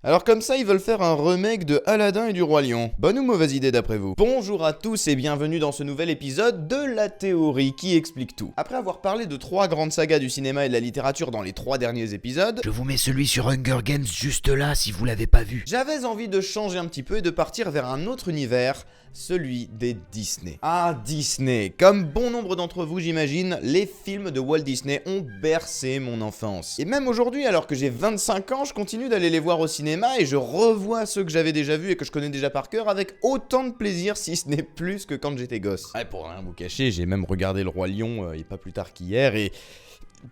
Alors comme ça, ils veulent faire un remake de Aladdin et du Roi Lion. Bonne ou mauvaise idée d'après vous? Bonjour à tous et bienvenue dans ce nouvel épisode de la théorie qui explique tout. Après avoir parlé de 3 grandes sagas du cinéma et de la littérature dans les 3 derniers épisodes, Je vous mets celui sur Hunger Games juste là si vous l'avez pas vu. j'avais envie de changer un petit peu et de partir vers un autre univers, celui des Disney. Ah, Disney. Comme bon nombre d'entre vous, j'imagine, les films de Walt Disney ont bercé mon enfance. Et même aujourd'hui, alors que j'ai 25 ans, je continue d'aller les voir au cinéma et je revois ceux que j'avais déjà vus et que je connais déjà par cœur avec autant de plaisir, si ce n'est plus que quand j'étais gosse. Ouais, pour rien vous cacher, j'ai même regardé le Roi Lion il y a pas plus tard qu'hier et...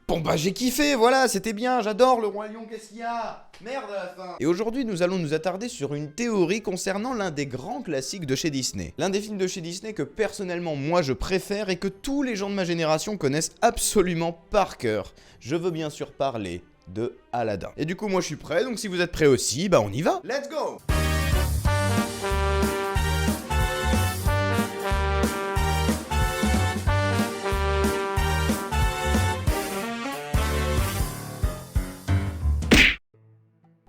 Bon bah j'ai kiffé, voilà, c'était bien, j'adore le Roi Lion, qu'est-ce qu'il y a? Merde à la fin. Et aujourd'hui nous allons nous attarder sur une théorie concernant l'un des grands classiques de chez Disney. L'un des films de chez Disney que personnellement moi je préfère et que tous les gens de ma génération connaissent absolument par cœur. Je veux bien sûr parler de Aladdin. Et du coup moi je suis prêt, donc si vous êtes prêts aussi, bah on y va. Let's go!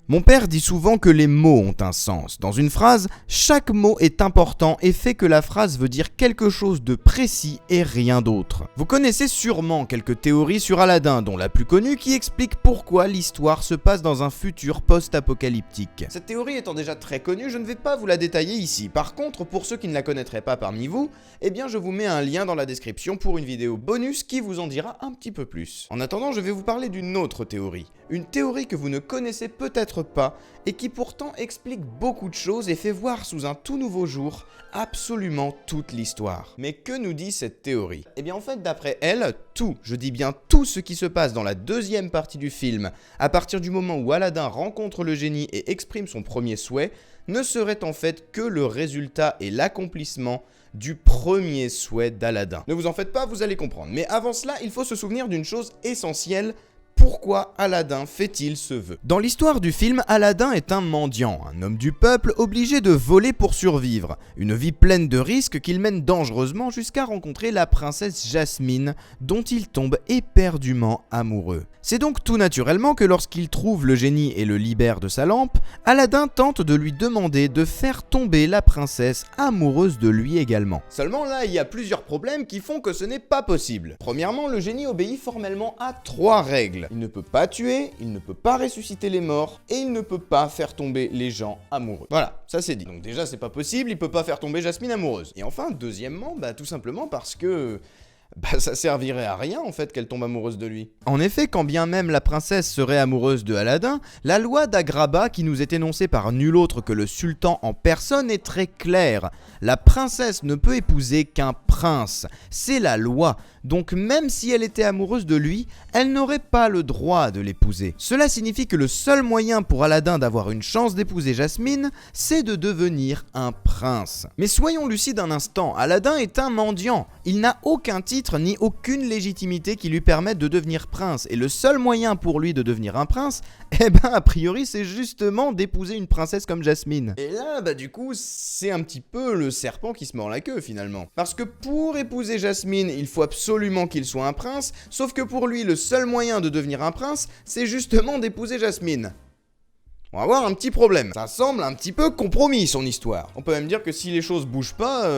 Mon père dit souvent que les mots ont un sens. Dans une phrase, chaque mot est important et fait que la phrase veut dire quelque chose de précis et rien d'autre. Vous connaissez sûrement quelques théories sur Aladdin, dont la plus connue qui explique pourquoi l'histoire se passe dans un futur post-apocalyptique. Cette théorie étant déjà très connue, je ne vais pas vous la détailler ici. Par contre, pour ceux qui ne la connaîtraient pas parmi vous, eh bien je vous mets un lien dans la description pour une vidéo bonus qui vous en dira un petit peu plus. En attendant, je vais vous parler d'une autre théorie. Une théorie que vous ne connaissez peut-être pas et qui pourtant explique beaucoup de choses et fait voir sous un tout nouveau jour absolument toute l'histoire. Mais que nous dit cette théorie? Eh bien en fait d'après elle, tout, je dis bien tout ce qui se passe dans la deuxième partie du film, à partir du moment où Aladdin rencontre le génie et exprime son premier souhait, ne serait en fait que le résultat et l'accomplissement du premier souhait d'Aladdin. Ne vous en faites pas, vous allez comprendre. Mais avant cela, il faut se souvenir d'une chose essentielle. Pourquoi Aladdin fait-il ce vœu? Dans l'histoire du film, Aladdin est un mendiant, un homme du peuple obligé de voler pour survivre. Une vie pleine de risques qu'il mène dangereusement jusqu'à rencontrer la princesse Jasmine, dont il tombe éperdument amoureux. C'est donc tout naturellement que lorsqu'il trouve le génie et le libère de sa lampe, Aladdin tente de lui demander de faire tomber la princesse amoureuse de lui également. Seulement là, il y a plusieurs problèmes qui font que ce n'est pas possible. Premièrement, le génie obéit formellement à 3 règles. Il ne peut pas tuer, il ne peut pas ressusciter les morts, et il ne peut pas faire tomber les gens amoureux. Voilà, ça c'est dit. Donc déjà c'est pas possible, il peut pas faire tomber Jasmine amoureuse. Et enfin, deuxièmement, tout simplement parce que... ça servirait à rien en fait qu'elle tombe amoureuse de lui. En effet, quand bien même la princesse serait amoureuse de Aladdin, la loi d'Agraba qui nous est énoncée par nul autre que le sultan en personne est très claire. La princesse ne peut épouser qu'un prince, c'est la loi. Donc même si elle était amoureuse de lui, elle n'aurait pas le droit de l'épouser. Cela signifie que le seul moyen pour Aladdin d'avoir une chance d'épouser Jasmine, c'est de devenir un prince. Mais soyons lucides un instant, Aladdin est un mendiant. Il n'a aucun titre ni aucune légitimité qui lui permette de devenir prince. Et le seul moyen pour lui de devenir un prince, a priori, c'est justement d'épouser une princesse comme Jasmine. Et là, du coup, c'est un petit peu le serpent qui se mord la queue finalement. Parce que pour épouser Jasmine, il faut absolument qu'il soit un prince, sauf que pour lui, le seul moyen de devenir un prince, c'est justement d'épouser Jasmine. On va avoir un petit problème. Ça semble un petit peu compromis son histoire. On peut même dire que si les choses bougent pas,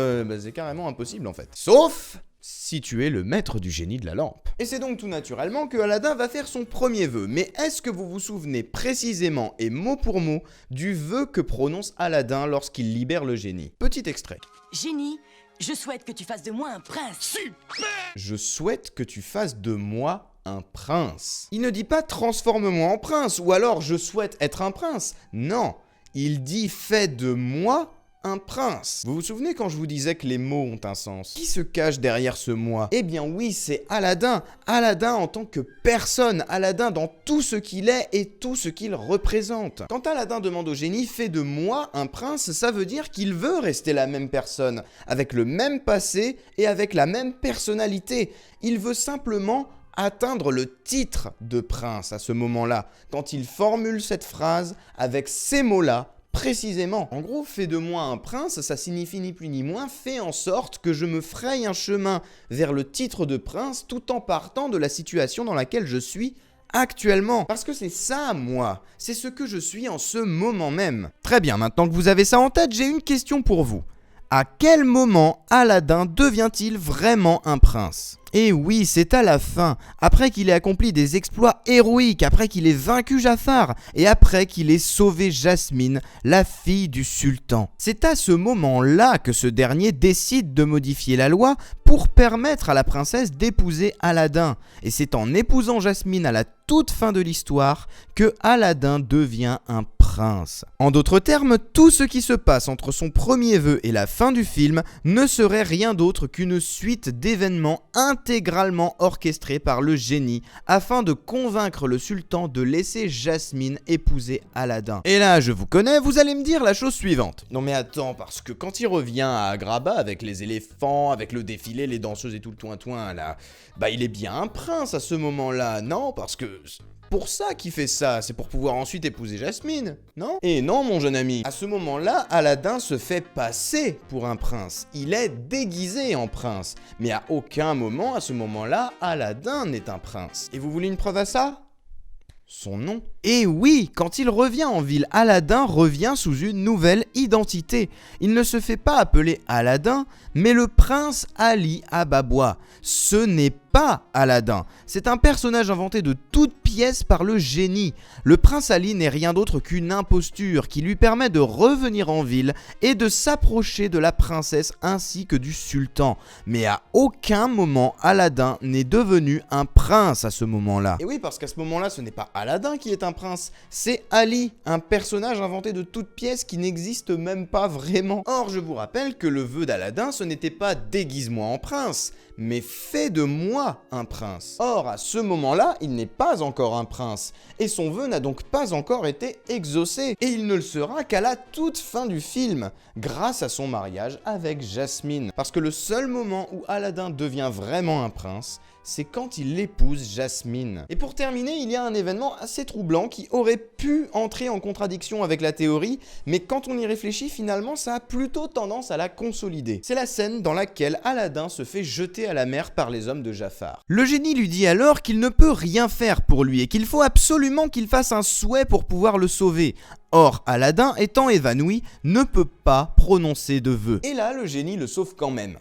c'est carrément impossible en fait. Sauf si tu es le maître du génie de la lampe. Et c'est donc tout naturellement que Aladdin va faire son premier vœu. Mais est-ce que vous vous souvenez précisément et mot pour mot du vœu que prononce Aladdin lorsqu'il libère le génie? Petit extrait. Génie, je souhaite que tu fasses de moi un prince. Super! Je souhaite que tu fasses de moi un prince. Il ne dit pas transforme-moi en prince ou alors je souhaite être un prince. Non, il dit fais de moi un prince. Vous vous souvenez quand je vous disais que les mots ont un sens? Qui se cache derrière ce moi? Eh bien oui, c'est Aladdin. Aladdin en tant que personne. Aladdin dans tout ce qu'il est et tout ce qu'il représente. Quand Aladdin demande au génie fais de moi un prince, ça veut dire qu'il veut rester la même personne, avec le même passé et avec la même personnalité. Il veut simplement atteindre le titre de prince à ce moment-là, quand il formule cette phrase avec ces mots-là, précisément. En gros, fais de moi un prince, ça signifie ni plus ni moins, fais en sorte que je me fraye un chemin vers le titre de prince tout en partant de la situation dans laquelle je suis actuellement. Parce que c'est ça, moi. C'est ce que je suis en ce moment même. Très bien, maintenant que vous avez ça en tête, j'ai une question pour vous. À quel moment Aladdin devient-il vraiment un prince ? Et oui, c'est à la fin, après qu'il ait accompli des exploits héroïques, après qu'il ait vaincu Jafar, et après qu'il ait sauvé Jasmine, la fille du sultan. C'est à ce moment-là que ce dernier décide de modifier la loi pour permettre à la princesse d'épouser Aladdin. Et c'est en épousant Jasmine à la toute fin de l'histoire que Aladdin devient un prince. En d'autres termes, tout ce qui se passe entre son premier vœu et la fin du film ne serait rien d'autre qu'une suite d'événements intégralement orchestrés par le génie afin de convaincre le sultan de laisser Jasmine épouser Aladdin. Et là, je vous connais, vous allez me dire la chose suivante. Non mais attends, parce que quand il revient à Agrabah avec les éléphants, avec le défilé, les danseuses et tout le toin-toin là, bah il est bien un prince à ce moment-là, non? Parce que pour ça qu'il fait ça, c'est pour pouvoir ensuite épouser Jasmine, non? Et non, mon jeune ami, à ce moment-là, Aladdin se fait passer pour un prince. Il est déguisé en prince. Mais à aucun moment, à ce moment-là, Aladdin n'est un prince. Et vous voulez une preuve à ça? Son nom. Et oui, quand il revient en ville, Aladdin revient sous une nouvelle identité. Il ne se fait pas appeler Aladdin, mais le prince Ali Ababwa. Ce n'est pas Aladdin. C'est un personnage inventé de toutes pièces par le génie. Le prince Ali n'est rien d'autre qu'une imposture qui lui permet de revenir en ville et de s'approcher de la princesse ainsi que du sultan. Mais à aucun moment, Aladdin n'est devenu un prince à ce moment-là. Et oui, parce qu'à ce moment-là, ce n'est pas Aladdin qui est un prince, c'est Ali, un personnage inventé de toutes pièces qui n'existe même pas vraiment. Or, je vous rappelle que le vœu d'Aladdin, ce n'était pas déguise-moi en prince, mais fais de moi un prince. Or, à ce moment-là, il n'est pas encore un prince, et son vœu n'a donc pas encore été exaucé, et il ne le sera qu'à la toute fin du film, grâce à son mariage avec Jasmine. Parce que le seul moment où Aladdin devient vraiment un prince, c'est quand il épouse Jasmine. Et pour terminer, il y a un événement assez troublant qui aurait pu entrer en contradiction avec la théorie, mais quand on y réfléchit, finalement, ça a plutôt tendance à la consolider. C'est la scène dans laquelle Aladdin se fait jeter à la mer par les hommes de Jafar. Le génie lui dit alors qu'il ne peut rien faire pour lui et qu'il faut absolument qu'il fasse un souhait pour pouvoir le sauver. Or, Aladdin, étant évanoui, ne peut pas prononcer de vœu. Et là, le génie le sauve quand même.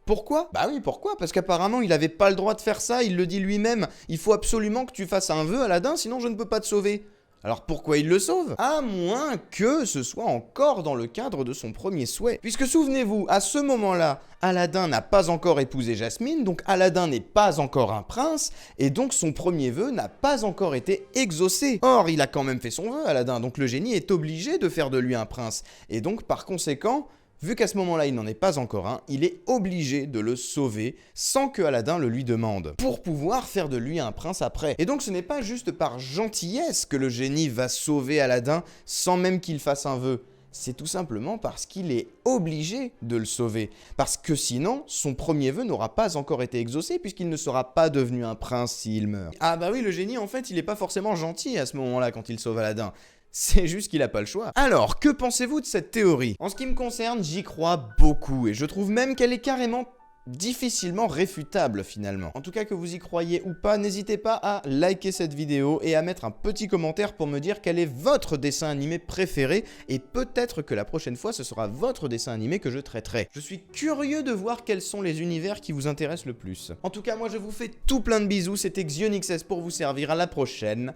Pourquoi? Bah oui, pourquoi? Parce qu'apparemment, il avait pas le droit de faire ça, il le dit lui-même. Il faut absolument que tu fasses un vœu, Aladdin, sinon je ne peux pas te sauver. Alors pourquoi il le sauve? À moins que ce soit encore dans le cadre de son premier souhait. Puisque souvenez-vous, à ce moment-là, Aladdin n'a pas encore épousé Jasmine, donc Aladdin n'est pas encore un prince, et donc son premier vœu n'a pas encore été exaucé. Or, il a quand même fait son vœu, Aladdin, donc le génie est obligé de faire de lui un prince. Et donc, par conséquent, vu qu'à ce moment-là, il n'en est pas encore un, il est obligé de le sauver sans que Aladdin le lui demande, pour pouvoir faire de lui un prince après. Et donc ce n'est pas juste par gentillesse que le génie va sauver Aladdin sans même qu'il fasse un vœu. C'est tout simplement parce qu'il est obligé de le sauver. Parce que sinon, son premier vœu n'aura pas encore été exaucé puisqu'il ne sera pas devenu un prince s'il meurt. Ah bah oui, le génie, en fait, il n'est pas forcément gentil à ce moment-là quand il sauve Aladdin. C'est juste qu'il n'a pas le choix. Alors, que pensez-vous de cette théorie? En ce qui me concerne, j'y crois beaucoup et je trouve même qu'elle est carrément difficilement réfutable finalement. En tout cas, que vous y croyez ou pas, n'hésitez pas à liker cette vidéo et à mettre un petit commentaire pour me dire quel est votre dessin animé préféré et peut-être que la prochaine fois ce sera votre dessin animé que je traiterai. Je suis curieux de voir quels sont les univers qui vous intéressent le plus. En tout cas, moi je vous fais tout plein de bisous, c'était XionXS pour vous servir, à la prochaine.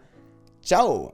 Ciao!